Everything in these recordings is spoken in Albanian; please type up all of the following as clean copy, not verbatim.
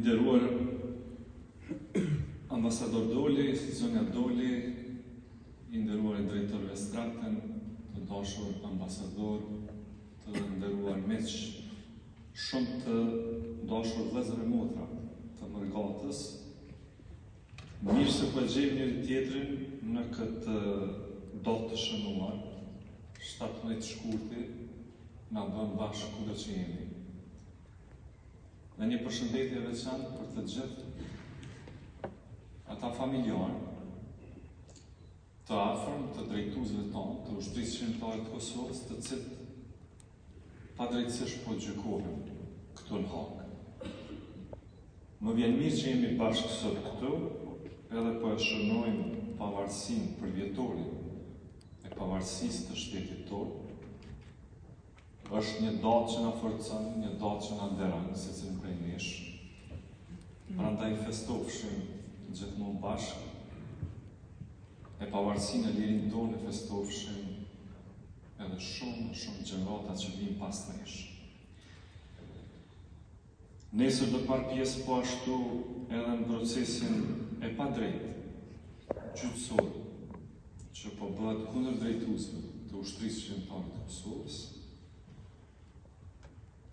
nderuar ambasador Doli, zonja Doli, i nderuar drejtor Vestraten, të dashur ambasador, të nderuar miq, shumë të dashur vëllezër e motra të Mërgatës. Mirë se po gjejmë njëri tjetrin në këtë datë të shënuar, 17 shkurti, na bën bashkë kudo që jemi. Dhe një përshëndetje veçantë për të gjithë ata familjarë, të afërm të drejtuesve tonë, të ushtrisë shqiptare të Kosovës, të cilët padrejtësisht po gjykohen këtu në Hagë. Më vjen mirë që jemi bashkë sot këtu, edhe po e shënojmë pavarësinë përvjetorin e pavarësisë të shtetit tonë. Është një datë që na forcon, një datë që na nderon, secilin prej nesh. Prandaj festofshim gjithmonë bashkë. E pavarësinë e lirinë tonë festofshim edhe shumë gjenerata që vijnë pas nesh. Nesër do marr pjesë po ashtu edhe në procesin e padrejtë gjyqësor që po bëhet kundër drejtuesve të ushtrisë shqiptare të Kosovës,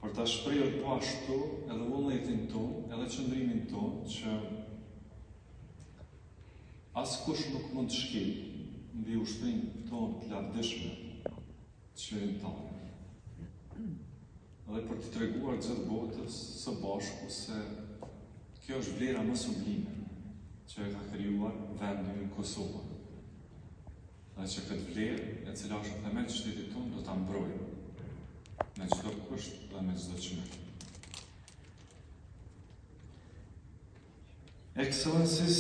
për ta shprehur po ashtu edhe vullnetin tonë, edhe qëndrimin tonë që askush nuk mund të shkelë mbi ushtrinë tonë të lavdishme qeveritare. Edhe për të treguar gjithë botës së bashku se kjo është vlera më sublime që e ka krijuar vendi Kosova. Dhe që këtë vlerë, e cila është themel të shtetit tonë, do ta mbrojmë me çdo kusht dhe me çdo çmim. Excellencies,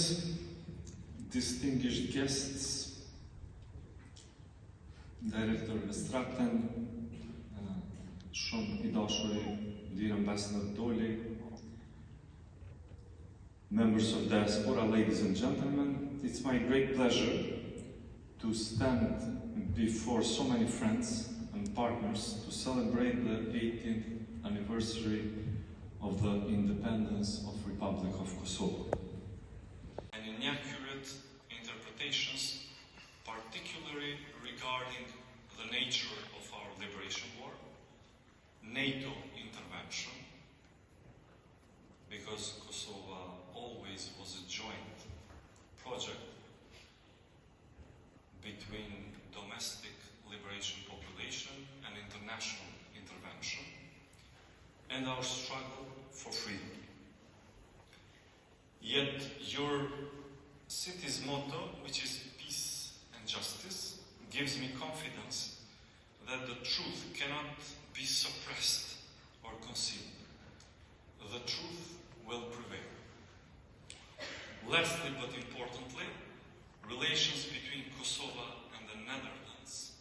distinguished guests, Director Vestraten, shumë i dashuri dear Ambassador Doli, members of diaspora, ladies and gentlemen, it's my great pleasure to stand before so many friends and partners to celebrate the 18th anniversary of the independence of Republic of Kosovo. And inaccurate interpretations, particularly regarding the nature of our liberation war, NATO intervention, because Kosovo always was a joint project between domestic liberation population and international intervention, and our struggle for freedom. Yet your city's motto, which is peace and justice, gives me confidence that the truth cannot be suppressed or concealed. The truth will prevail. Lastly, but importantly, relations between Kosovo and the Netherlands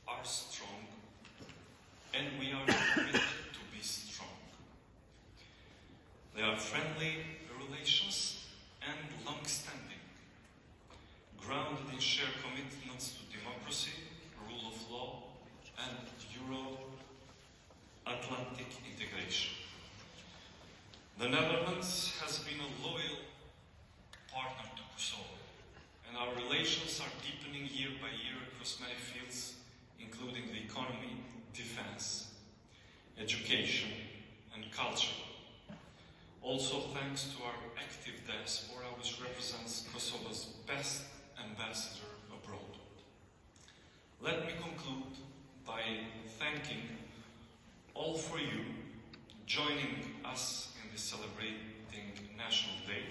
are strong, and we are committed to be strong. They are friendly relations and long-standing, grounded in shared commitments to democracy, rule of law, and Euro-Atlantic integration. The Netherlands has been a loyal partner to Kosovo, and our relations are deepening year by year across many fields, including the economy, defense, education, and culture. Also thanks to our active diaspora, which represents Kosovo's best ambassador abroad. Let me conclude by thanking all for you joining us in this celebrating National Day,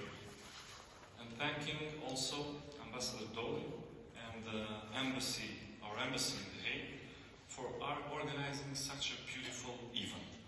and thanking also Ambassador Doli and our embassy in The Hague for organizing such a beautiful event.